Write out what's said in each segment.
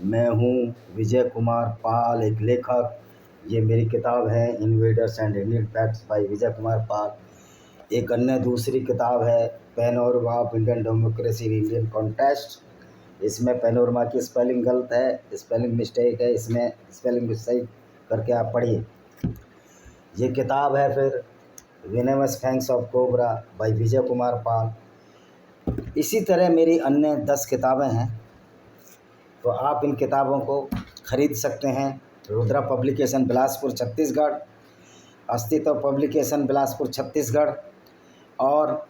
मैं हूँ विजय कुमार पाल, एक लेखक। ये मेरी किताब है invaders and Indian facts by Vijay Kumar Pal. एक अन्य दूसरी किताब है panorama of Indian democracy in Indian context. इसमें पैनोरमा की स्पेलिंग गलत है, स्पेलिंग मिस्टेक है, इसमें स्पेलिंग सही करके आप पढ़िए। ये किताब है फिर venomous fangs of cobra by Vijay Kumar Pal. इसी तरह मेरी अन्य 10 किताबें हैं, तो आप इन किताबों को खरीद सकते हैं। रुद्रा पब्लिकेशन बिलासपुर छत्तीसगढ़, अस्तित्व पब्लिकेशन बिलासपुर छत्तीसगढ़ और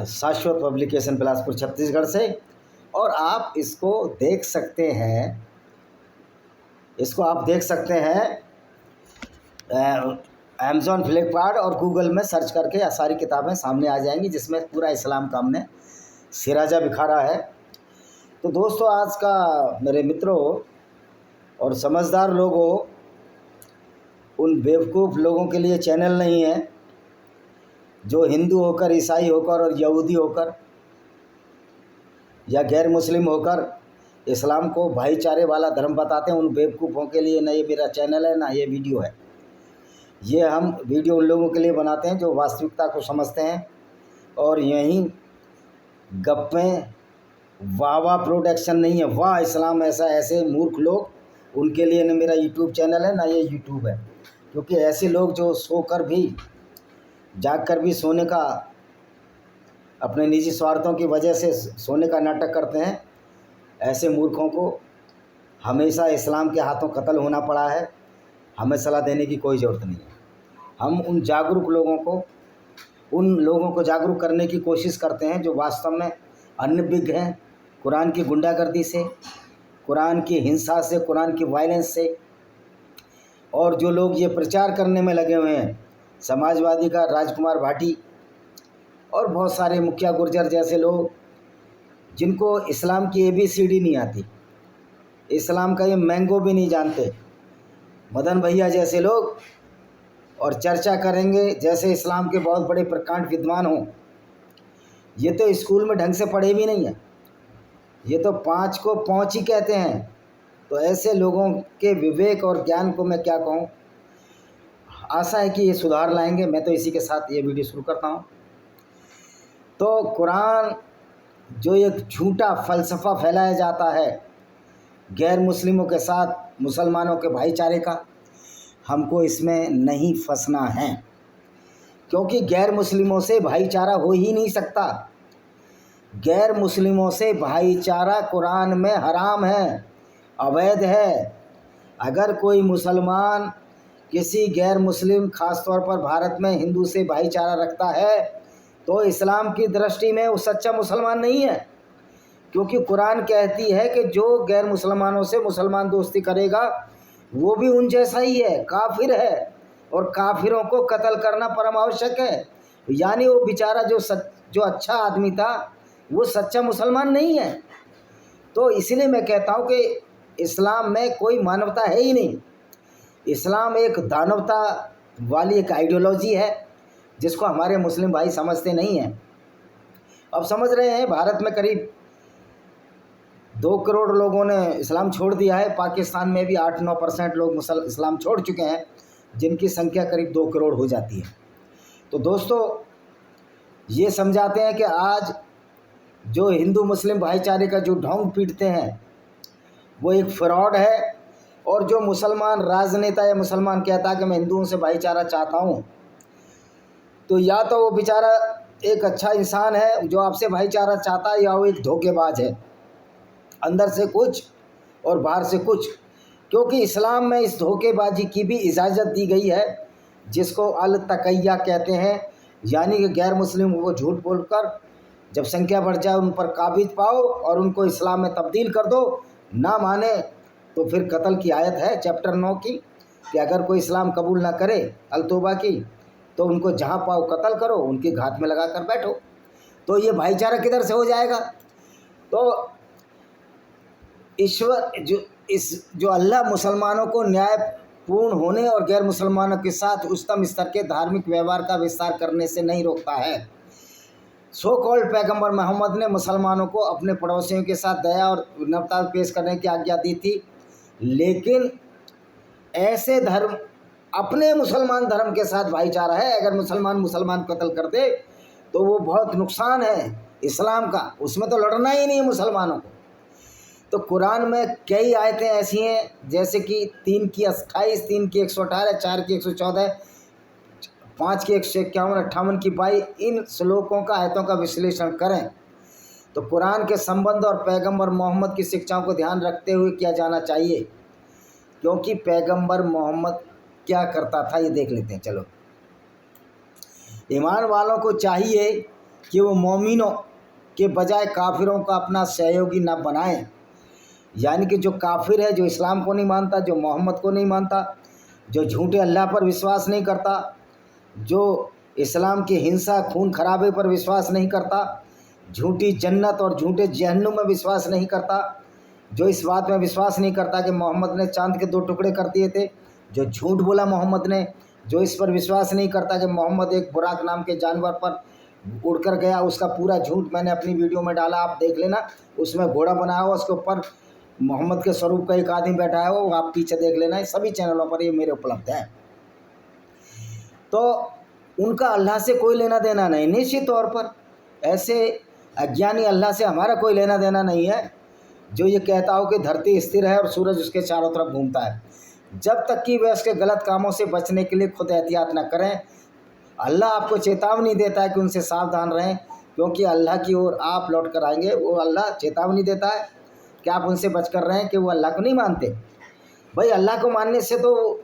शाश्वत पब्लिकेशन बिलासपुर छत्तीसगढ़ से। और आप इसको देख सकते हैं, अमेज़ॉन, फ्लिपकार्ट और गूगल में सर्च करके यह सारी किताबें सामने आ जाएंगी, जिसमें पूरा इस्लाम का हमने सिराजा बिखारा है। तो दोस्तों, आज का मेरे मित्रों और समझदार लोगों, उन बेवकूफ़ लोगों के लिए चैनल नहीं है जो हिंदू होकर, ईसाई होकर और यहूदी होकर या गैर मुस्लिम होकर इस्लाम को भाईचारे वाला धर्म बताते हैं। उन बेवकूफ़ों के लिए ना ये मेरा चैनल है, ना ये वीडियो है। ये हम वीडियो उन लोगों के लिए बनाते हैं जो वास्तविकता को समझते हैं, और यहीं गप्पें वाह प्रोडक्शन नहीं है, वाह इस्लाम ऐसा, ऐसे मूर्ख लोग, उनके लिए ना मेरा यूट्यूब चैनल है ना ये यूट्यूब है। क्योंकि ऐसे लोग जो सोकर भी, जाग कर भी सोने का, अपने निजी स्वार्थों की वजह से सोने का नाटक करते हैं, ऐसे मूर्खों को हमेशा इस्लाम के हाथों कत्ल होना पड़ा है। हमें सलाह देने की कोई ज़रूरत नहीं है। हम उन लोगों को जागरूक करने की कोशिश करते हैं जो वास्तव में अनभिज्ञ हैं कुरान की गुंडागर्दी से, कुरान की हिंसा से, कुरान की वायलेंस से। और जो लोग ये प्रचार करने में लगे हुए हैं, समाजवादी का राजकुमार भाटी और बहुत सारे मुखिया गुर्जर जैसे लोग, जिनको इस्लाम की ABCD नहीं आती, इस्लाम का ये मैंगो भी नहीं जानते, मदन भैया जैसे लोग, और चर्चा करेंगे जैसे इस्लाम के बहुत बड़े प्रकांड विद्वान हों। ये तो स्कूल में ढंग से पढ़े भी नहीं है, ये तो 5 को पहुँच ही कहते हैं। तो ऐसे लोगों के विवेक और ज्ञान को मैं क्या कहूँ। आशा है कि ये सुधार लाएंगे। मैं तो इसी के साथ ये वीडियो शुरू करता हूँ। तो कुरान जो एक झूठा फ़लसफ़ा फैलाया जाता है गैर मुस्लिमों के साथ मुसलमानों के भाईचारे का, हमको इसमें नहीं फंसना है, क्योंकि गैर मुस्लिमों से भाईचारा हो ही नहीं सकता। गैर मुस्लिमों से भाईचारा कुरान में हराम है, अवैध है। अगर कोई मुसलमान किसी गैर मुस्लिम, ख़ास तौर पर भारत में हिंदू से भाईचारा रखता है, तो इस्लाम की दृष्टि में वो सच्चा मुसलमान नहीं है। क्योंकि कुरान कहती है कि जो गैर मुसलमानों से मुसलमान दोस्ती करेगा वो भी उन जैसा ही है, काफिर है, और काफिरों को कत्ल करना परम आवश्यक है। यानी वो बेचारा जो अच्छा आदमी था, वो सच्चा मुसलमान नहीं है। तो इसलिए मैं कहता हूँ कि इस्लाम में कोई मानवता है ही नहीं। इस्लाम एक दानवता वाली एक आइडियोलॉजी है, जिसको हमारे मुस्लिम भाई समझते नहीं हैं। अब समझ रहे हैं, भारत में करीब 2 करोड़ लोगों ने इस्लाम छोड़ दिया है। पाकिस्तान में भी 8-9% लोग इस्लाम छोड़ चुके हैं, जिनकी संख्या करीब 2 करोड़ हो जाती है। तो दोस्तों, ये समझाते हैं कि आज जो हिंदू मुस्लिम भाईचारे का जो ढोंग पीटते हैं, वो एक फ्रॉड है। और जो मुसलमान राजनेता या मुसलमान कहता है कि मैं हिंदुओं से भाईचारा चाहता हूँ, तो या तो वो बेचारा एक अच्छा इंसान है जो आपसे भाईचारा चाहता है, या वो एक धोखेबाज है, अंदर से कुछ और बाहर से कुछ। क्योंकि इस्लाम में इस धोखेबाजी की भी इजाज़त दी गई है, जिसको अल तकैया कहते हैं। यानी कि गैर मुस्लिमों को झूठ बोलकर जब संख्या बढ़ जाए उन पर काबिज पाओ और उनको इस्लाम में तब्दील कर दो। ना माने तो फिर कत्ल की आयत है चैप्टर 9 की, कि अगर कोई इस्लाम कबूल ना करे, अल तौबा की, तो उनको जहाँ पाओ कत्ल करो, उनकी घात में लगा कर बैठो। तो ये भाईचारा किधर से हो जाएगा। तो ईश्वर जो अल्लाह मुसलमानों को न्यायपूर्ण होने और गैर मुसलमानों के साथ उच्चतम स्तर के धार्मिक व्यवहार का विस्तार करने से नहीं रोकता है। सो कॉल्ड पैगंबर मोहम्मद ने मुसलमानों को अपने पड़ोसियों के साथ दया और विनम्रता पेश करने की आज्ञा दी थी, लेकिन ऐसे धर्म अपने मुसलमान धर्म के साथ भाईचारा है। अगर मुसलमान कत्ल कर दे तो वो बहुत नुकसान है इस्लाम का, उसमें तो लड़ना ही नहीं है मुसलमानों को। तो कुरान में कई आयतें ऐसी हैं, जैसे कि 3 की 28, 3 की 118, 4 की 114, 5 की 151, 58 की 22, इन श्लोकों का आयतों का विश्लेषण करें तो कुरान के संबंध और पैगंबर मोहम्मद की शिक्षाओं को ध्यान रखते हुए किया जाना चाहिए। क्योंकि पैगंबर मोहम्मद क्या करता था ये देख लेते हैं। चलो, ईमान वालों को चाहिए कि वो मोमिनों के बजाय काफिरों का अपना सहयोगी न बनाएं। यानी कि जो काफिर है, जो इस्लाम को नहीं मानता, जो मोहम्मद को नहीं मानता, जो झूठे अल्लाह पर विश्वास नहीं करता, जो इस्लाम की हिंसा खून खराबे पर विश्वास नहीं करता, झूठी जन्नत और झूठे जहन्नुम में विश्वास नहीं करता, जो इस बात में विश्वास नहीं करता कि मोहम्मद ने चांद के 2 टुकड़े कर दिए थे, जो झूठ बोला मोहम्मद ने, जो इस पर विश्वास नहीं करता कि मोहम्मद एक बुराक नाम के जानवर पर उड़कर गया, उसका पूरा झूठ मैंने अपनी वीडियो में डाला, आप देख लेना। उसमें घोड़ा बनाया हुआ, उसके ऊपर मोहम्मद के स्वरूप का एक आदमी बैठा है, वो आप पीछे देख लेना, सभी चैनलों पर ये मेरे उपलब्ध है। तो उनका अल्लाह से कोई लेना देना नहीं। निश्चित तौर पर ऐसे अज्ञानी अल्लाह से हमारा कोई लेना देना नहीं है जो ये कहता हो कि धरती स्थिर है और सूरज उसके चारों तरफ घूमता है। जब तक कि वे उसके गलत कामों से बचने के लिए खुद एहतियात न करें, अल्लाह आपको चेतावनी देता है कि उनसे सावधान रहें, क्योंकि अल्लाह की ओर आप लौट कर आएंगे। वो अल्लाह चेतावनी देता है कि आप उनसे बच कर रहें कि वो अल्लाह को नहीं मानते। भाई, अल्लाह को मानने से तो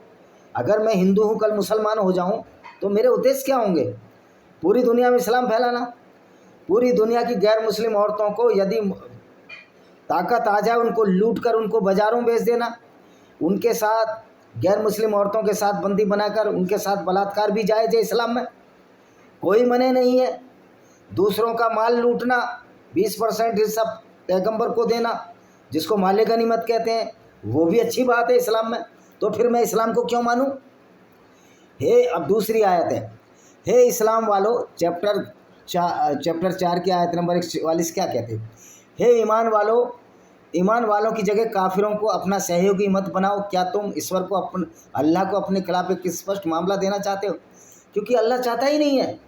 अगर मैं हिंदू हूँ, कल मुसलमान हो जाऊँ, तो मेरे उद्देश्य क्या होंगे? पूरी दुनिया में इस्लाम फैलाना, पूरी दुनिया की गैर मुस्लिम औरतों को यदि ताकत आ जाए उनको लूट कर उनको बाज़ारों बेच देना, उनके साथ गैर मुस्लिम औरतों के साथ बंदी बनाकर उनके साथ बलात्कार भी जायज़ है इस्लाम में, कोई मने नहीं है। दूसरों का माल लूटना, 20% हिस्सा पैगंबर को देना, जिसको माले गनीमत कहते हैं, वो भी अच्छी बात है इस्लाम में। तो फिर मैं इस्लाम को क्यों मानूं? अब दूसरी आयत है, हे इस्लाम वालों, चैप्टर 4 की आयत नंबर 41 क्या कहते हैं? हे ईमान वालों की जगह काफिरों को अपना सहयोगी मत बनाओ। क्या तुम ईश्वर को अल्लाह को अपने खिलाफ एक स्पष्ट मामला देना चाहते हो? क्योंकि अल्लाह चाहता ही नहीं है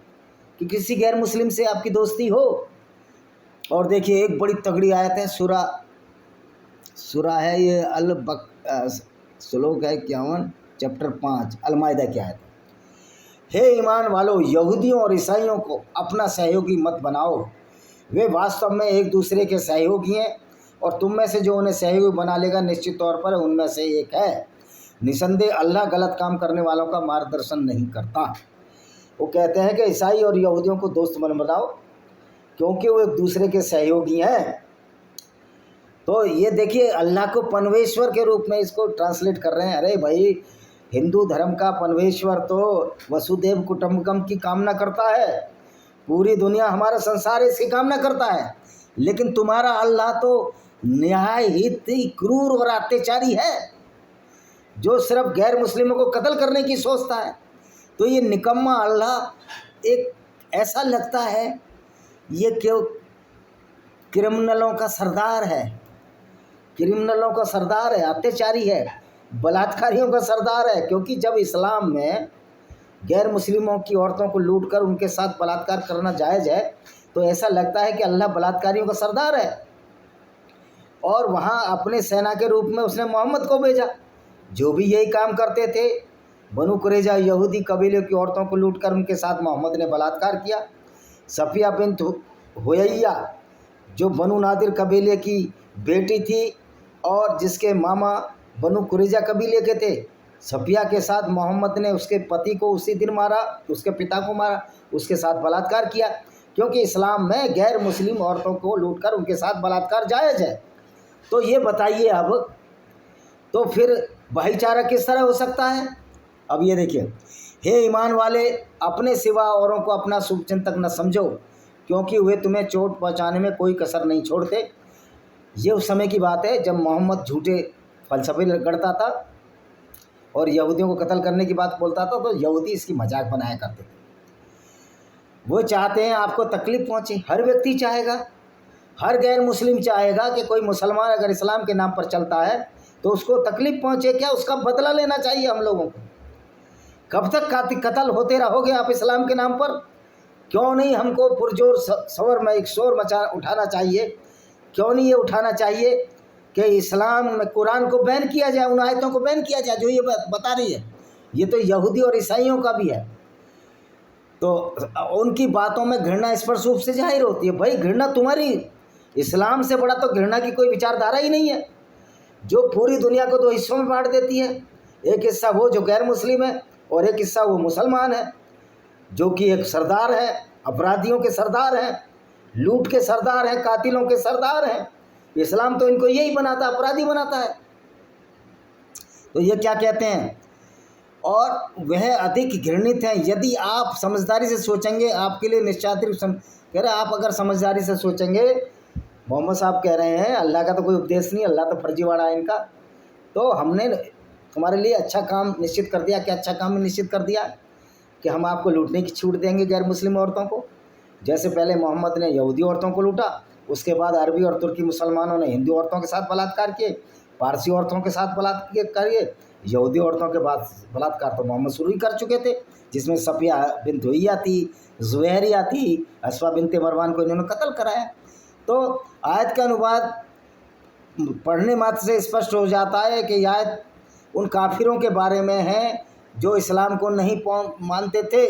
कि किसी गैर मुस्लिम से आपकी दोस्ती हो। और देखिए, एक बड़ी तगड़ी आयत है, सूरा है ये श्लोक है 51, चैप्टर 5 अल-माइदा की आयत। हे ईमान वालों, यहूदियों और ईसाइयों को अपना सहयोगी मत बनाओ। वे वास्तव में एक दूसरे के सहयोगी हैं, और तुम में से जो उन्हें सहयोगी बना लेगा निश्चित तौर पर उनमें से एक है। निसंदेह अल्लाह गलत काम करने वालों का मार्गदर्शन नहीं करता। वो कहते हैं कि ईसाई और यहूदियों को दोस्त मत बनाओ, क्योंकि वो एक दूसरे के सहयोगी हैं। तो ये देखिए, अल्लाह को पनवेश्वर के रूप में इसको ट्रांसलेट कर रहे हैं। अरे भाई, हिंदू धर्म का पनवेश्वर तो वसुदेव कुटुंबकम की कामना करता है, पूरी दुनिया हमारा संसार इसकी कामना करता है। लेकिन तुम्हारा अल्लाह तो न्यायहित क्रूर और अत्याचारी है, जो सिर्फ गैर मुस्लिमों को कत्ल करने की सोचता है। तो ये निकम्मा अल्लाह एक ऐसा लगता है ये क्यों क्रिमिनलों का सरदार है, क्रिमिनलों का सरदार है, अत्याचारी है, बलात्कारियों का सरदार है। क्योंकि जब इस्लाम में गैर मुस्लिमों की औरतों को लूट कर उनके साथ बलात्कार करना जायज़ है, तो ऐसा लगता है कि अल्लाह बलात्कारियों का सरदार है। और वहाँ अपने सेना के रूप में उसने मोहम्मद को भेजा, जो भी यही काम करते थे। बनु कुरैजा यहूदी कबीले की औरतों को लूट कर उनके साथ मोहम्मद ने बलात्कार किया। सफ़िया बिन्त हुयैया, जो बनु नादिर कबीले की बेटी थी और जिसके मामा बनु कुरैजा कबीले के थे, सफ़िया के साथ मोहम्मद ने उसके पति को उसी दिन मारा, उसके पिता को मारा, उसके साथ बलात्कार किया। क्योंकि इस्लाम में गैर मुस्लिम औरतों को लूटकर उनके साथ बलात्कार जायज़ है। तो ये बताइए, अब तो फिर भाईचारा किस तरह हो सकता है? अब ये देखिए, हे ईमान वाले, अपने सिवा औरों को अपना शुभचिंतक न समझो, क्योंकि वे तुम्हें चोट पहुँचाने में कोई कसर नहीं छोड़ते। ये उस समय की बात है जब मोहम्मद झूठे फलसफे गढ़ता था और यहूदियों को कत्ल करने की बात बोलता था, तो यहूदी इसकी मजाक बनाया करते थे। वो चाहते हैं आपको तकलीफ़ पहुँचे। हर व्यक्ति चाहेगा, हर गैर मुस्लिम चाहेगा कि कोई मुसलमान अगर इस्लाम के नाम पर चलता है तो उसको तकलीफ़ पहुँचे। क्या उसका बदला लेना चाहिए हम लोगों को। कब तक कत्ल होते रहोगे आप इस्लाम के नाम पर? क्यों नहीं हमको पुरजोर शोर में एक शोर उठाना चाहिए? क्यों नहीं ये उठाना चाहिए कि इस्लाम में कुरान को बैन किया जाए, उन आयतों को बैन किया जाए जो ये बता रही है। ये तो यहूदी और ईसाइयों का भी है। तो उनकी बातों में घृणा स्पष्ट रूप से जाहिर होती है। भाई घृणा तुम्हारी, इस्लाम से बड़ा तो घृणा की कोई विचारधारा ही नहीं है, जो पूरी दुनिया को दो हिस्सों में बांट देती है। एक हिस्सा वो जो गैर मुस्लिम है और एक हिस्सा वो मुसलमान है, जो कि एक सरदार है, अपराधियों के सरदार हैं, लूट के सरदार हैं, कातिलों के सरदार हैं। इस्लाम तो इनको यही बनाता, अपराधी बनाता है। तो ये क्या कहते हैं, और वह अधिक घृणित हैं। यदि आप समझदारी से सोचेंगे, आपके लिए निश्चात कह रहे आप अगर समझदारी से सोचेंगे, मोहम्मद साहब कह रहे हैं अल्लाह का तो कोई उपदेश नहीं, अल्लाह तो फर्जीवाड़ा है इनका। तो हमने तुम्हारे लिए अच्छा काम निश्चित कर दिया। क्या अच्छा काम निश्चित कर दिया? कि हम आपको लूटने की छूट देंगे गैर मुस्लिम औरतों को। जैसे पहले मोहम्मद ने यहूदी औरतों को लूटा, उसके बाद अरबी और तुर्की मुसलमानों ने हिंदू औरतों के साथ बलात्कार किए, पारसी औरतों के साथ बलात्कार किए। यहूदी औरतों के बाद बलात्कार तो मोहम्मद शुरू ही कर चुके थे, जिसमें सफिया बिन्त हुइया थी, जुवैरिया थी, अस्वा बिन्त मरवान को इन्होंने कत्ल कराया। तो आयत का अनुवाद पढ़ने मात्र से स्पष्ट हो जाता है कि आयत उन काफिरों के बारे में है जो इस्लाम को नहीं मानते थे,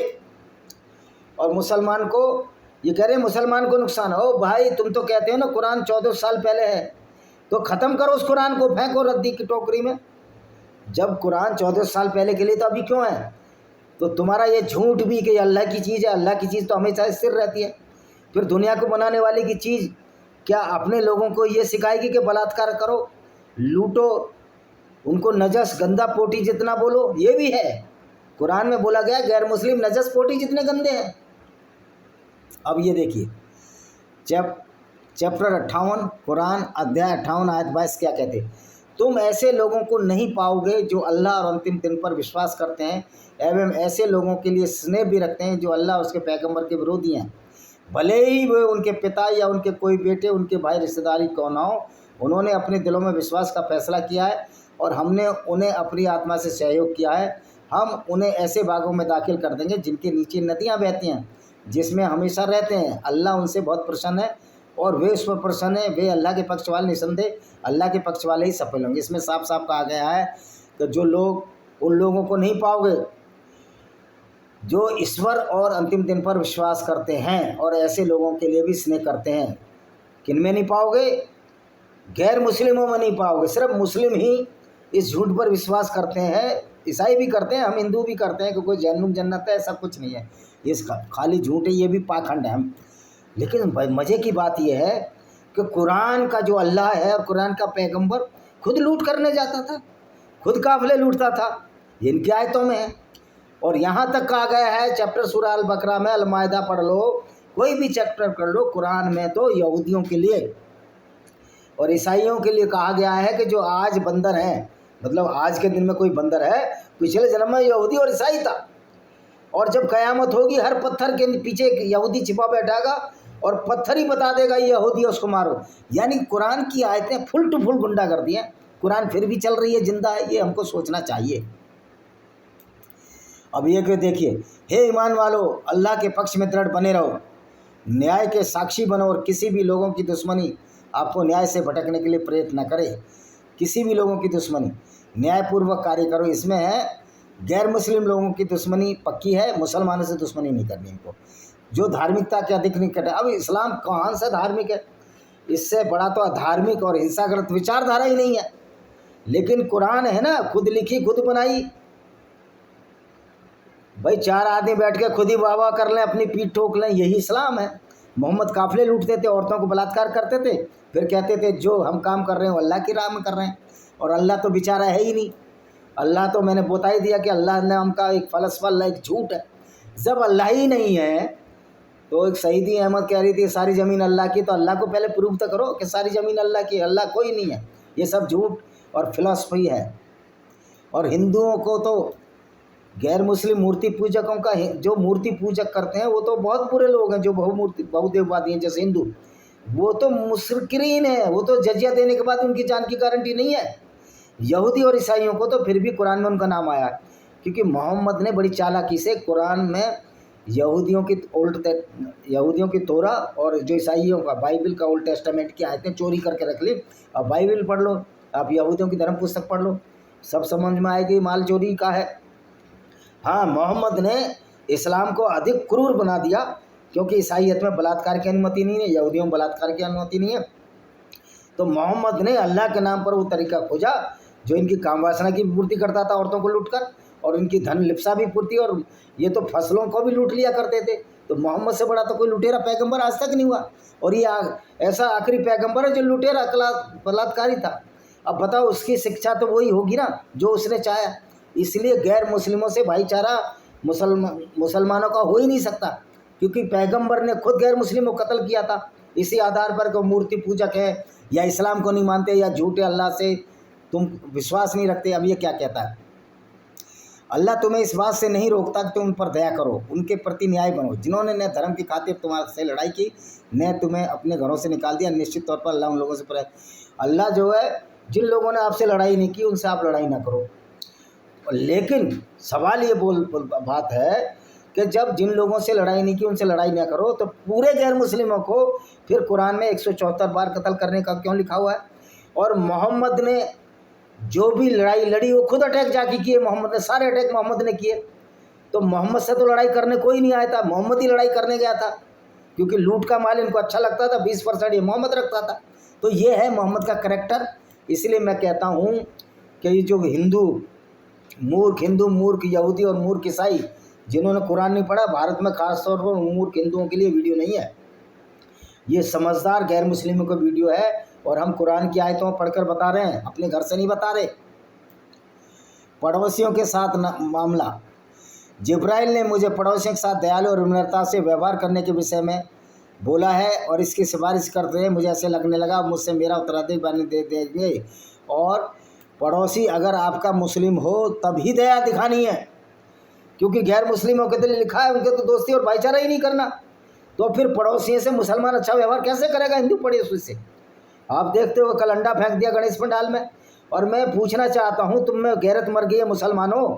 और मुसलमान को ये कह रहे मुसलमान को नुकसान हो। भाई तुम तो कहते हो ना कुरान 14 साल पहले है, तो ख़त्म करो उस कुरान को, फेंको रद्दी की टोकरी में। जब कुरान 14 साल पहले के लिए तो अभी क्यों है? तो तुम्हारा ये झूठ भी कि अल्लाह की चीज़ है, अल्लाह की चीज़ तो हमेशा स्थिर रहती है। फिर दुनिया को बनाने वाले की चीज़ क्या अपने लोगों को ये सिखाएगी कि बलात्कार करो, लूटो, उनको नजस गंदा पोटी जितना बोलो? ये भी है, कुरान में बोला गया गैर मुस्लिम नजस पोटी जितने गंदे हैं। अब ये देखिए चैप्टर 58 कुरान अध्याय 58 आयत 22 क्या कहते? तुम ऐसे लोगों को नहीं पाओगे जो अल्लाह और अंतिम दिन पर विश्वास करते हैं, एवं ऐसे लोगों के लिए स्नेह भी रखते हैं जो अल्लाह और उसके पैगंबर के विरोधी हैं, भले ही वे उनके पिता या उनके कोई बेटे, उनके भाई, रिश्तेदारी कौन ना हो। उन्होंने अपने दिलों में विश्वास का फैसला किया है और हमने उन्हें अपनी आत्मा से सहयोग किया है। हम उन्हें ऐसे बागों में दाखिल कर देंगे जिनके नीचे नदियाँ बहती हैं, जिसमें हमेशा रहते हैं। अल्लाह उनसे बहुत प्रसन्न है और वे उस पर प्रसन्न है। वे अल्लाह के पक्ष वाले, निसंदेह अल्लाह के पक्ष वाले ही सफल होंगे। इसमें साफ साफ कहा गया है कि जो लोग उन लोगों को नहीं पाओगे जो ईश्वर और अंतिम दिन पर विश्वास करते हैं और ऐसे लोगों के लिए भी स्नेह करते हैं। किन में नहीं पाओगे? गैर मुस्लिमों में नहीं पाओगे। सिर्फ मुस्लिम ही इस झूठ पर विश्वास करते हैं, ईसाई भी करते हैं, हम हिंदू भी करते हैं कि कोई जन्नत जन्नत है, ऐसा कुछ नहीं है। ये खाली झूठ है, ये भी पाखंड है। हम लेकिन मज़े की बात यह है कि कुरान का जो अल्लाह है और कुरान का पैगंबर खुद लूट करने जाता था, खुद काफिले लूटता था। इनकी आयतों में है। और यहाँ तक कहा गया है चैप्टर सूरह अल बकरा में, अल माइदा पढ़ लो, कोई भी चैप्टर कर लो, कुरान में तो यहूदियों के लिए और ईसाइयों के लिए कहा गया है कि जो आज बंदर हैं, मतलब आज के दिन में कोई बंदर है, पिछले जन्म में यहूदी और ईसाई था। और जब क़यामत होगी हर पत्थर के पीछे एक यहूदी छिपा बैठागा और पत्थर ही बता देगा ये यहूदी, उसको मारो। यानी कुरान की आयतें फुल टू फुल गुंडा कर दी हैं। कुरान फिर भी चल रही है, जिंदा है, ये हमको सोचना चाहिए। अब ये कि देखिए, हे ईमान वालो, अल्लाह के पक्ष में दृढ़ बने रहो, न्याय के साक्षी बनो और किसी भी लोगों की दुश्मनी आपको न्याय से भटकने के लिए प्रेरित न करे। किसी भी लोगों की दुश्मनी न्यायपूर्वक कार्य करो। इसमें है गैर मुस्लिम लोगों की दुश्मनी पक्की है, मुसलमानों से दुश्मनी नहीं करनी इनको, जो धार्मिकता के अधिक निकट है। अब इस्लाम कहाँ से धार्मिक है? इससे बड़ा तो अधार्मिक और हिंसाग्रस्त विचारधारा ही नहीं है। लेकिन कुरान है ना, खुद लिखी खुद बनाई। भाई 4 आदमी बैठ के खुद ही वाह कर लें, अपनी पीठ ठोक लें, यही इस्लाम है। मोहम्मद काफिले लूटते थे, औरतों को बलात्कार करते थे, फिर कहते थे जो हम काम कर रहे हैं वो अल्लाह की राह में कर रहे हैं। और अल्लाह तो बेचारा है ही नहीं। अल्लाह तो मैंने बता ही दिया कि अल्लाह नाम का एक फलसफा, एक झूठ है। जब अल्लाह ही नहीं है तो एक सईदी अहमद कह रही थी सारी ज़मीन अल्लाह की, तो अल्लाह को पहले प्रूव तो करो कि सारी ज़मीन अल्लाह की। अल्लाह कोई नहीं है, ये सब झूठ और फिलॉसफी है। और हिंदुओं को तो गैर मुस्लिम मूर्ति पूजकों का जो मूर्ति पूजक करते हैं वो तो बहुत बुरे लोग हैं, जो बहुदेववादी हैं जैसे हिंदू, वो तो मुशरिकीन है, वो तो जजिया देने के बाद उनकी जान की गारंटी नहीं है। यहूदी और ईसाइयों को तो फिर भी कुरान में उनका नाम आया, क्योंकि मोहम्मद ने बड़ी चालाकी से कुरान में यहूदियों की तोरा और जो ईसाइयों का बाइबल का ओल्ड टेस्टामेंट की आयतें चोरी करके रख ली। अब बाइबल पढ़ लो, आप यहूदियों की धर्म पुस्तक पढ़ लो, सब समझ में आएगी माल चोरी का है। हाँ, मोहम्मद ने इस्लाम को अधिक क्रूर बना दिया, क्योंकि ईसाइयत में बलात्कार की अनुमति नहीं है, यहूदियों में बलात्कार की अनुमति नहीं है। तो मोहम्मद ने अल्लाह के नाम पर वो तरीका खोजा जो इनकी काम वासना की पूर्ति करता था, औरतों को लूटकर, और इनकी धन लिप्सा भी पूर्ति, और ये तो फसलों को भी लूट लिया करते थे। तो मोहम्मद से बड़ा तो कोई लुटेरा पैगंबर आज तक नहीं हुआ, और ये ऐसा आखिरी पैगंबर है जो लुटेरा बलात्कारी था। अब बताओ, उसकी शिक्षा तो वही होगी ना जो उसने चाहा। इसलिए गैर मुस्लिमों से भाईचारा मुसलमानों का हो ही नहीं सकता, क्योंकि पैगंबर ने खुद गैर मुस्लिमों को कत्ल किया था इसी आधार पर कि मूर्ति पूजक है, या इस्लाम को नहीं मानते, या झूठे अल्लाह से तुम विश्वास नहीं रखते। अब ये क्या कहता है, अल्लाह तुम्हें इस बात से नहीं रोकता कि तुम उन पर दया करो, उनके प्रति न्याय बनो, जिन्होंने न धर्म की खातिर तुम्हारे से लड़ाई की, न तुम्हें अपने घरों से निकाल दिया। निश्चित तौर पर अल्लाह उन लोगों से पर, अल्लाह जो है, जिन लोगों ने आपसे लड़ाई नहीं की उनसे आप लड़ाई ना करो। लेकिन सवाल ये बात है कि जब जिन लोगों से लड़ाई नहीं की उनसे लड़ाई ना करो, तो पूरे गैर मुस्लिमों को फिर कुरान में 174 बार कत्ल करने का क्यों लिखा हुआ है? और मोहम्मद ने जो भी लड़ाई लड़ी वो खुद अटैक जाके किए, मोहम्मद ने सारे अटैक मोहम्मद ने किए। तो मोहम्मद से तो लड़ाई करने कोई नहीं आया था, मोहम्मद ही लड़ाई करने गया था, क्योंकि लूट का माल इनको अच्छा लगता था, 20% ये मोहम्मद रखता था। तो ये है मोहम्मद का करैक्टर। इसलिए मैं कहता हूँ कि ये जो हिंदू मूर्ख यहूदी और मूर्ख ईसाई जिन्होंने कुरान नहीं पढ़ा, भारत में खासतौर पर मूर्ख हिंदुओं के लिए वीडियो नहीं है, ये समझदार गैर मुस्लिमों का वीडियो है। और हम कुरान की आयतों पढ़कर बता रहे हैं, अपने घर से नहीं बता रहे। पड़ोसियों के साथ मामला, जिब्राइल ने मुझे पड़ोसियों के साथ दयालु और विनम्रता से व्यवहार करने के विषय में बोला है, और इसकी सिफारिश करते हैं। मुझे ऐसे लगने लगा मुझसे मेरा उत्तराधिकारी बने दे देंगे। और पड़ोसी अगर आपका मुस्लिम हो तभी दया दिखानी है, क्योंकि गैर मुस्लिमों के लिए लिखा है उनके तो दोस्ती और भाईचारा ही नहीं करना। तो फिर पड़ोसियों से मुसलमान अच्छा व्यवहार कैसे करेगा हिंदू पड़ोसी से? आप देखते हो कल अंडा फेंक दिया गणेश पंडाल में। और मैं पूछना चाहता हूँ, तुम में गैरत मर गई है मुसलमानों?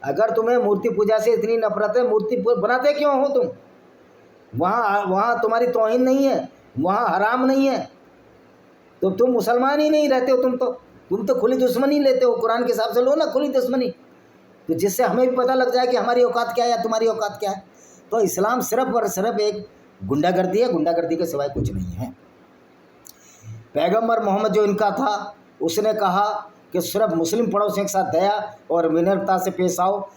अगर तुम्हें मूर्ति पूजा से इतनी नफरत है, मूर्ति बनाते क्यों हो तुम? वहाँ तुम्हारी तौहीन नहीं है, वहाँ हराम नहीं है, तो तुम मुसलमान ही नहीं रहते हो। तुम तो खुली दुश्मनी लेते हो। कुरान के हिसाब से लो ना खुली दुश्मनी, तो जिससे हमें भी पता लग जाए कि हमारी औकात क्या है या तुम्हारी औकात क्या है। तो इस्लाम सिर्फ और सिर्फ एक गुंडागर्दी है, गुंडागर्दी के सिवाय कुछ नहीं है। पैगंबर मोहम्मद जो इनका था, उसने कहा कि सिर्फ मुस्लिम पड़ोसियों के साथ दया और विनम्रता से पेश आओ,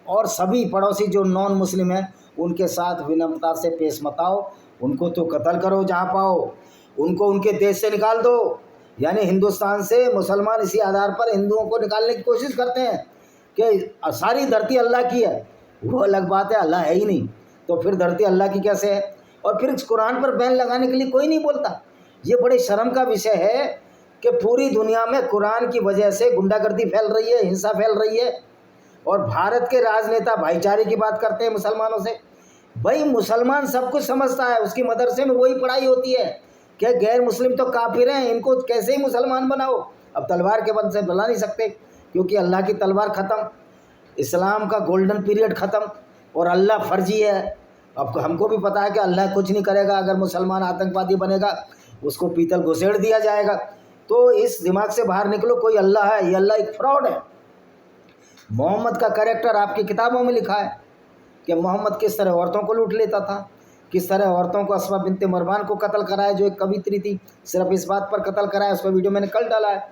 और सभी पड़ोसी जो नॉन मुस्लिम हैं उनके साथ विनम्रता से पेश मत आओ। उनको तो कत्ल करो जहाँ पाओ, उनको उनके देश से निकाल दो। यानी हिंदुस्तान से मुसलमान इसी आधार पर हिंदुओं को निकालने की कोशिश करते हैं कि सारी धरती अल्लाह की है। वो अलग बात है, अल्लाह है ही नहीं, तो फिर धरती अल्लाह की कैसे है? और फिर इस कुरान पर बैन लगाने के लिए कोई नहीं बोलता। ये बड़े शर्म का विषय है कि पूरी दुनिया में कुरान की वजह से गुंडागर्दी फैल रही है, हिंसा फैल रही है, और भारत के राजनेता भाईचारे की बात करते हैं मुसलमानों से। भाई मुसलमान सब कुछ समझता है, उसकी मदरसे में वही पढ़ाई होती है कि गैर मुस्लिम तो काफिर हैं, इनको कैसे ही मुसलमान बनाओ। अब तलवार के बल से बुला नहीं सकते, क्योंकि अल्लाह की तलवार ख़त्म, इस्लाम का गोल्डन पीरियड ख़त्म, और अल्लाह फर्जी है। अब हमको भी पता है कि अल्लाह कुछ नहीं करेगा, अगर मुसलमान आतंकवादी बनेगा उसको पीतल घुसेड़ दिया जाएगा। तो इस दिमाग से बाहर निकलो, कोई अल्लाह है, ये अल्लाह एक फ्रॉड है। मोहम्मद का कैरेक्टर आपकी किताबों में लिखा है कि मोहम्मद किस तरह औरतों को लूट लेता था, किस तरह औरतों को अस्मा बिनते मरवान को कत्ल कराया, जो एक कवित्री थी, सिर्फ इस बात पर कत्ल कराया। उसका वीडियो मैंने कल डाला है,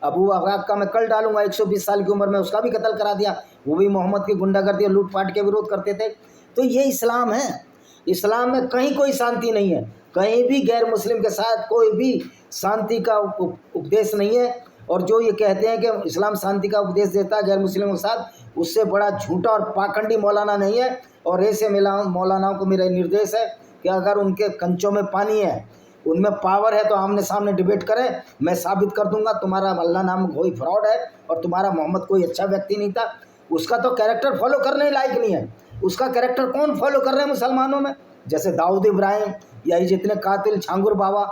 अबू अवाक का मैं कल डालूंगा। 120 साल की उम्र में उसका भी कत्ल करा दिया, वो भी मोहम्मद की गुंडागर्दी और लूटपाट के विरोध करते थे। तो ये इस्लाम है। इस्लाम में कहीं कोई शांति नहीं है, कहीं भी गैर मुस्लिम के साथ कोई भी शांति का उपदेश नहीं है। और जो ये कहते हैं कि इस्लाम शांति का उपदेश देता है गैर मुस्लिमों के साथ, उससे बड़ा झूठा और पाखंडी मौलाना नहीं है। और ऐसे मौलानाओं को मेरा निर्देश है कि अगर उनके कंचों में पानी है, उनमें पावर है, तो आमने सामने डिबेट करें। मैं साबित कर दूंगा तुम्हारा अल्लाह नाम कोई फ्रॉड है और तुम्हारा मोहम्मद कोई अच्छा व्यक्ति नहीं था। उसका तो कैरेक्टर फॉलो करने लायक नहीं है। उसका कैरेक्टर कौन फॉलो कर रहे हैं मुसलमानों में? जैसे दाऊद इब्राहिम, या ये जितने कातिल छांगुर बाबा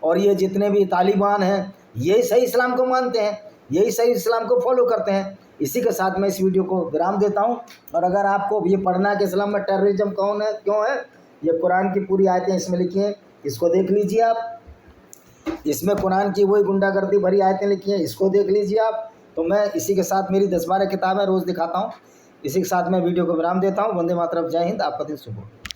और ये जितने भी तालिबान हैं, यही सही इस्लाम को मानते हैं, यही सही इस्लाम को फॉलो करते हैं। इसी के साथ मैं इस वीडियो को विराम देता हूँ। और अगर आपको ये पढ़ना है कि इस्लाम में टेररिज्म कौन है, क्यों है, ये कुरान की पूरी आयतें इसमें लिखी हैं, इसको देख लीजिए आप। इसमें कुरान की वही गुंडागर्दी भरी आयतें लिखी हैं, इसको देख लीजिए आप। तो मैं इसी के साथ मेरी 10-12 किताबें रोज़ दिखाता हूँ। इसी के साथ मैं वीडियो को विराम देता हूँ। वंदे मातरम, जय हिंद, आपका दिन शुभ हो।